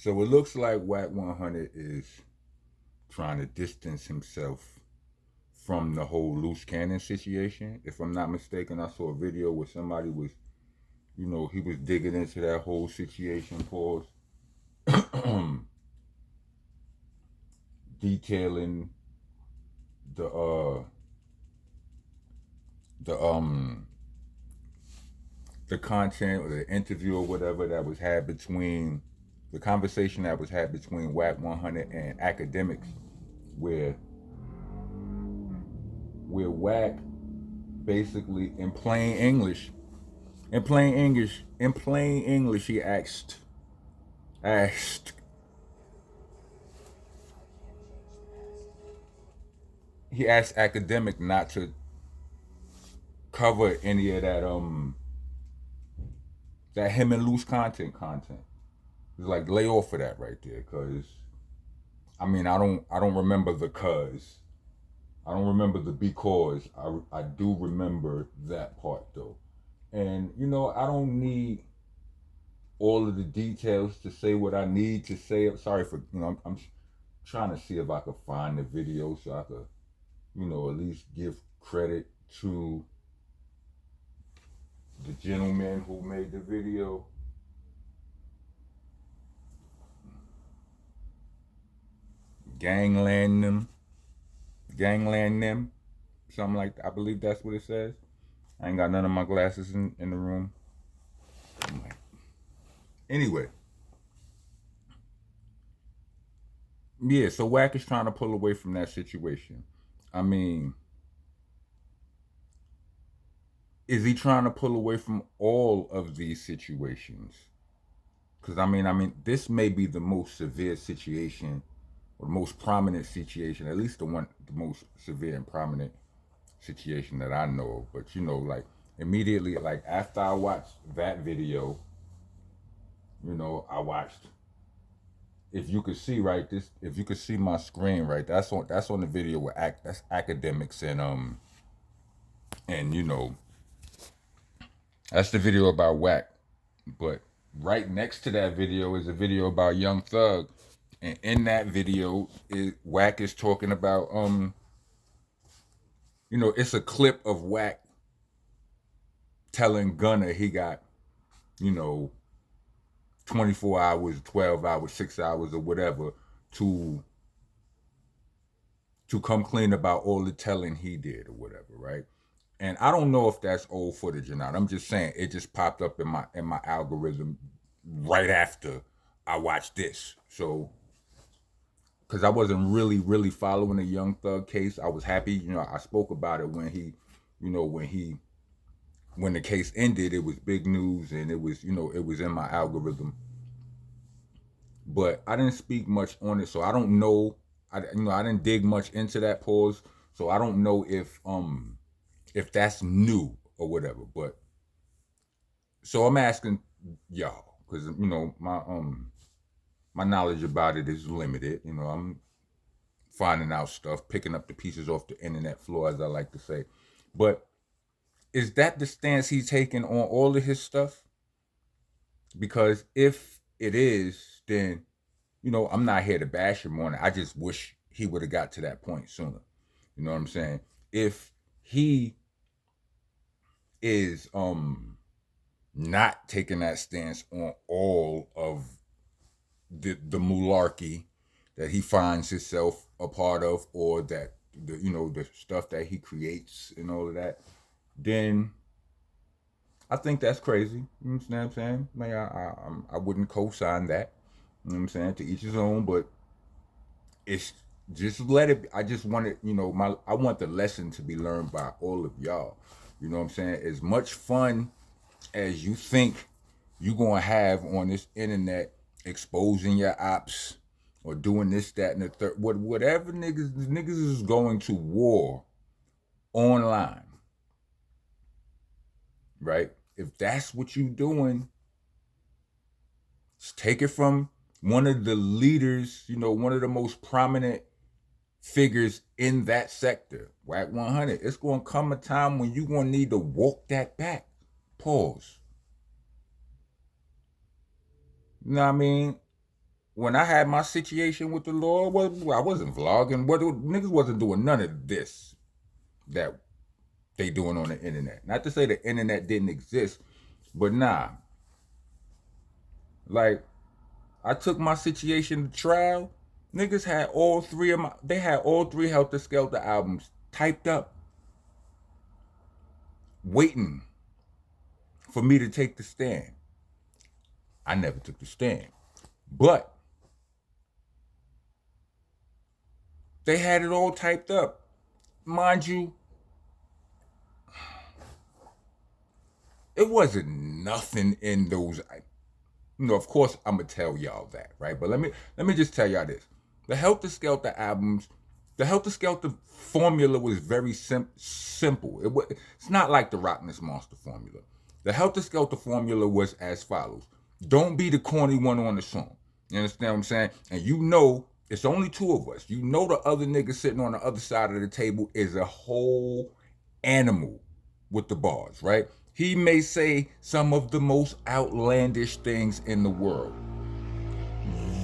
So it looks like Wack 100 is trying to distance himself from the whole loose cannon situation. If I'm not mistaken, I saw a video where somebody was, he was digging into that whole situation, pause, detailing the the um the content or the interview or whatever that was had between the conversation that was had between Wack 100 and Akademiks, where Wack basically in plain English, he asked he asked Academic not to cover any of that him and Luce content. It's like lay off of that right there, cause I don't remember the cause. I don't remember the because. I do remember that part though. And I don't need all of the details to say what I need to say. I'm sorry for I'm trying to see if I could find the video so I could at least give credit to the gentleman who made the video. Gangland them, something like that. I believe that's what it says. I ain't got none of my glasses in the room. Anyway, yeah. So Wack is trying to pull away from that situation. I mean, is he trying to pull away from all of these situations? Because this may be the most severe situation, or the most prominent situation, at least the most severe and prominent situation that I know of. But like immediately, like after I watched that video, I watched. If you could see if you could see my screen right, that's on the video with that's Akademiks and that's the video about Wack. But right next to that video is a video about Young Thug, and in that video, Wack is talking about it's a clip of Wack telling Gunna he got 24 hours, 12 hours, 6 hours, or whatever to come clean about all the telling he did or whatever, right? And I don't know if that's old footage or not. I'm just saying it just popped up in my algorithm right after I watched this. So because I wasn't really following the Young Thug case, I was happy. I spoke about it when when the case ended. It was big news, and it was it was in my algorithm. But I didn't speak much on it, so I don't know. I didn't dig much into that pause, so I don't know if that's new or whatever. But so I'm asking y'all because my knowledge about it is limited. I'm finding out stuff, picking up the pieces off the internet floor, as I like to say. But is that the stance he's taking on all of his stuff? Because if it is, then I'm not here to bash him on it. I just wish he would have got to that point sooner. You know what I'm saying? If he is not taking that stance on all of the malarkey that he finds himself a part of, or that the stuff that he creates and all of that, then I think that's crazy. You know what I'm saying? I wouldn't co-sign that. You know what I'm saying? To each his own, but it's just let it. I just want it. I want the lesson to be learned by all of y'all. You know what I'm saying? As much fun as you think you're gonna have on this internet, exposing your ops or doing this, that, and the third, whatever niggas is going to war online, right? If that's what you doing, just take it from one of the leaders, one of the most prominent figures in that sector, Wack 100. It's going to come a time when you're going to need to walk that back. Pause. You know what I mean? when I had my situation with the Lord, I wasn't vlogging. Niggas wasn't doing none of this that they doing on the internet. Not to say the internet didn't exist, but nah. Like, I took my situation to trial. Niggas had they had all three Helter Skelter albums typed up, waiting for me to take the stand. I never took the stand. But they had it all typed up. Mind you, it wasn't nothing in those. Of course I'm gonna tell y'all that, right? But let me just tell y'all this. The Helter Skelter albums, the Helter Skelter formula was very simple. It's not like the Rockness Monster formula. The Helter Skelter formula was as follows. Don't be the corny one on the song. You understand what I'm saying? And you know it's only two of us. You know the other nigga sitting on the other side of the table is a whole animal with the bars, right? He may say some of the most outlandish things in the world.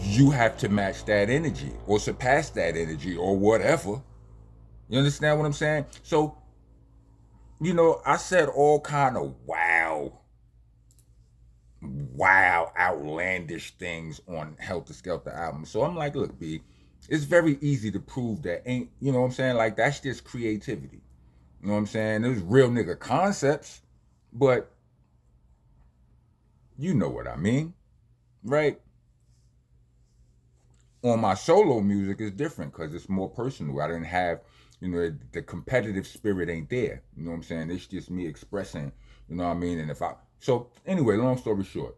You have to match that energy or surpass that energy or whatever. You understand what I'm saying? So, I said all kind of outlandish things on Helter Skelter album. So I'm like, look, B, it's very easy to prove that ain't, you know what I'm saying? Like, that's just creativity. You know what I'm saying? There's real nigga concepts, but you know what I mean, right? On my solo music, it's different because it's more personal. I didn't have, the competitive spirit ain't there. You know what I'm saying? It's just me expressing, you know what I mean? And so anyway, long story short,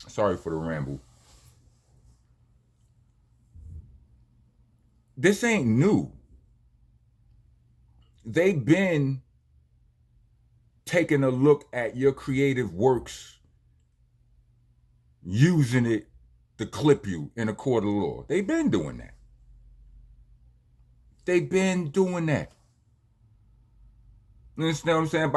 sorry for the ramble. This ain't new. They've been taking a look at your creative works, using it to clip you in a court of law. They've been doing that. They've been doing that. You understand what I'm saying?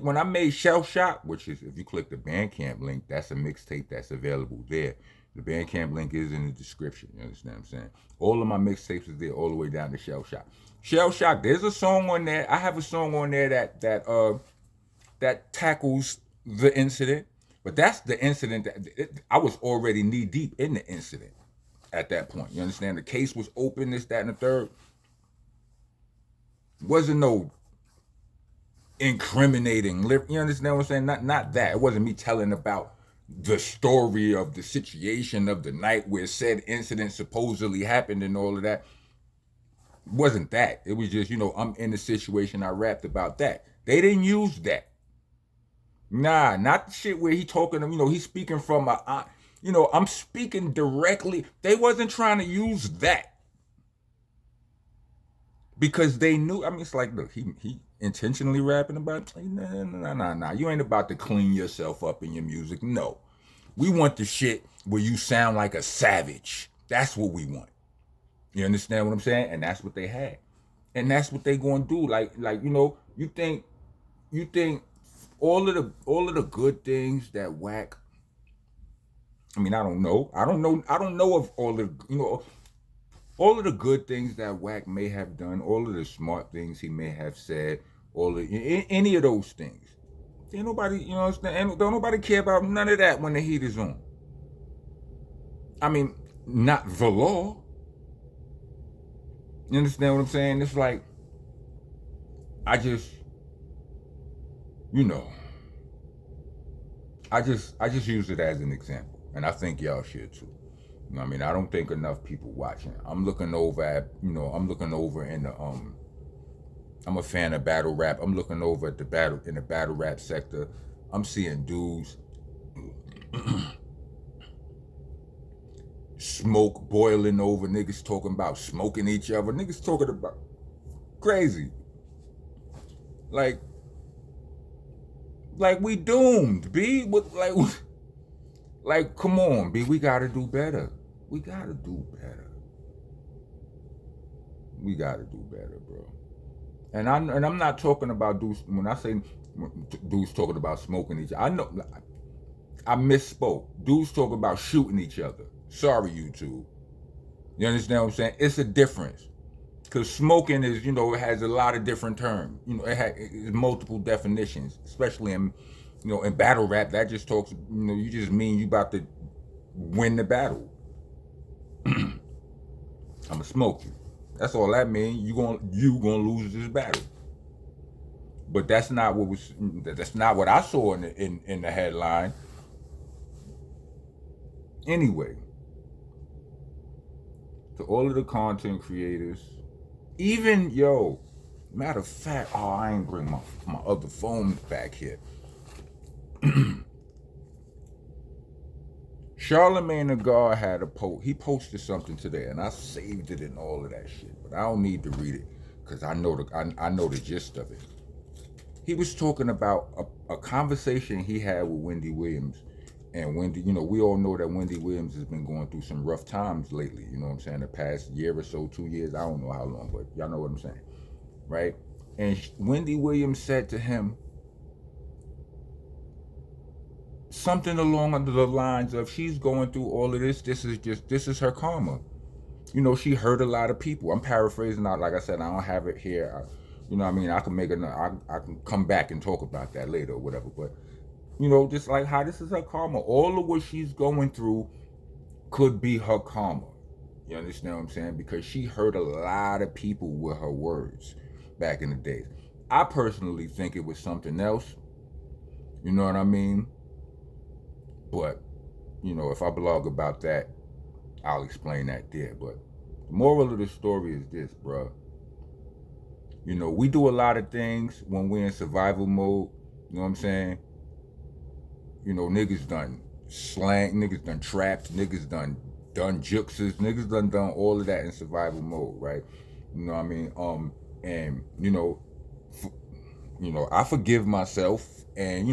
When I made Shell Shock, which is, if you click the Bandcamp link, that's a mixtape that's available there. The Bandcamp link is in the description. You understand what I'm saying? All of my mixtapes is there, all the way down to Shell Shock. Shell Shock, there's a song on there. I have a song on there that tackles the incident, but that's the incident that I was already knee deep in the incident at that point. You understand? The case was open, this, that, and the third. Wasn't no incriminating. You understand what I'm saying? Not that. It wasn't me telling about the story of the situation of the night where said incident supposedly happened and all of that. It wasn't that. It was just, I'm in the situation. I rapped about that. They didn't use that. Nah, not the shit where he talking, he's speaking from I'm speaking directly. They wasn't trying to use that. Because they knew, it's like, look, he intentionally rapping about, nah. You ain't about to clean yourself up in your music. No. We want the shit where you sound like a savage. That's what we want. You understand what I'm saying? And that's what they had. And that's what they gonna do. You think all of the good things that Wack, I don't know if all of the good things that Wack may have done, all of the smart things he may have said, any of those things. Ain't nobody, don't nobody care about none of that when the heat is on. Not the law. You understand what I'm saying? It's like, I just use it as an example. And I think y'all should too. I don't think enough people watching. I'm looking over in the I'm a fan of battle rap. I'm looking over at the battle rap sector. I'm seeing dudes smoke boiling over, niggas talking about smoking each other, niggas talking about crazy. Like we doomed, B. Like, come on, B. We gotta do better. We gotta do better. We gotta do better, bro. And I'm not talking about dudes. When I say dudes talking about smoking each other, I know I misspoke. Dudes talking about shooting each other. Sorry, YouTube. You understand what I'm saying? It's a difference. Because smoking is, it has a lot of different terms. It has multiple definitions, especially in battle rap. That just talks, you just mean you about to win the battle. I'm gonna smoke you. That's all that means. You gonna lose this battle. But that's not what was. That's not what I saw in the headline. Anyway, to all of the content creators, even matter of fact, I ain't bring my other phone back here. Charlemagne the God had a post. He posted something today, and I saved it and all of that shit. But I don't need to read it because I know the gist of it. He was talking about a conversation he had with Wendy Williams. And Wendy, we all know that Wendy Williams has been going through some rough times lately. You know what I'm saying? The past year or so, 2 years, I don't know how long, but y'all know what I'm saying, right? And Wendy Williams said to him something along the lines of, she's going through all of this. This is her karma. She hurt a lot of people. I'm paraphrasing out. Like I said, I don't have it here. You know what I mean? I can come back and talk about that later or whatever. But just like how this is her karma. All of what she's going through could be her karma. You understand what I'm saying? Because she hurt a lot of people with her words back in the days. I personally think it was something else. You know what I mean? But, if I blog about that, I'll explain that there. But the moral of the story is this, bro. We do a lot of things when we're in survival mode. You know what I'm saying? Niggas done slang, niggas done trapped, niggas done juxes, niggas done all of that in survival mode, right? You know what I mean? And I forgive myself, and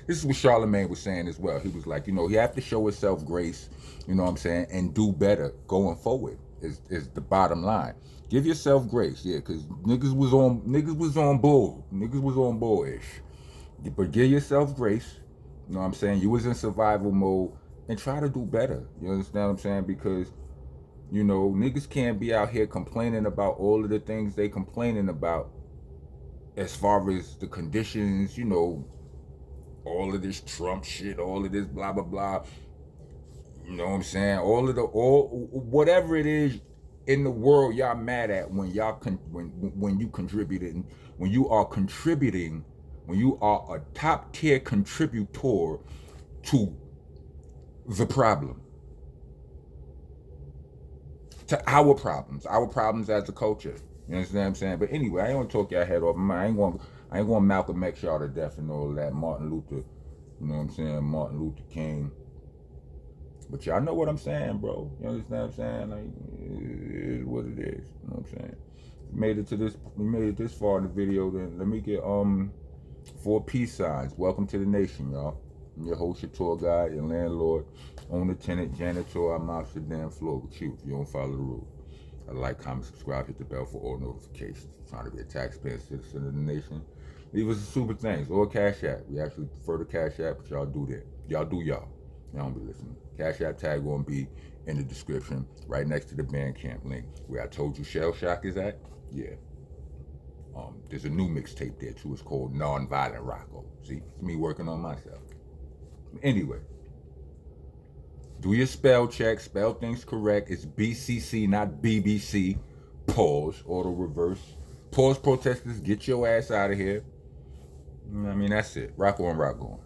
this is what Charlemagne was saying as well. He was like, he have to show himself grace, you know what I'm saying, and do better going forward. Is the bottom line. Give yourself grace, yeah, because niggas was on bullish. But give yourself grace. You know what I'm saying? You was in survival mode, and try to do better. You understand what I'm saying? Because, niggas can't be out here complaining about all of the things they complaining about as far as the conditions, all of this Trump shit, all of this blah, blah, blah. You know what I'm saying? Whatever it is in the world y'all mad at when when you contributed, when you are contributing, when you are a top tier contributor to the problem, to our problems as a culture. You understand what I'm saying? But anyway, I ain't gonna talk your head off. I ain't gonna Malcolm X y'all to death and all of that. Martin Luther, you know what I'm saying? Martin Luther King. But y'all know what I'm saying, bro. You understand what I'm saying? Like, it is what it is. You know what I'm saying? We made it this far in the video. Then let me get 4 peace signs. Welcome to the nation, y'all. I'm your host, your tour guide, your landlord, owner, tenant, janitor. I'm off the damn floor with you if you don't follow the rules. Like, comment, subscribe, hit the bell for all notifications. Trying to be a taxpaying citizen of the nation. Leave us a super thanks or a Cash App. We actually prefer the Cash App, but y'all do that. Y'all do y'all. Y'all don't be listening. Cash App tag gonna be in the description, right next to the Bandcamp link. Where I told you Shell Shock is at. Yeah. There's a new mixtape there too. It's called Nonviolent Rocko. See, it's me working on myself. Anyway, do your spell check. Spell things correct. It's BCC, not BBC. Pause. Auto reverse. Pause protesters. Get your ass out of here. I mean, that's it. Rock on, rock on.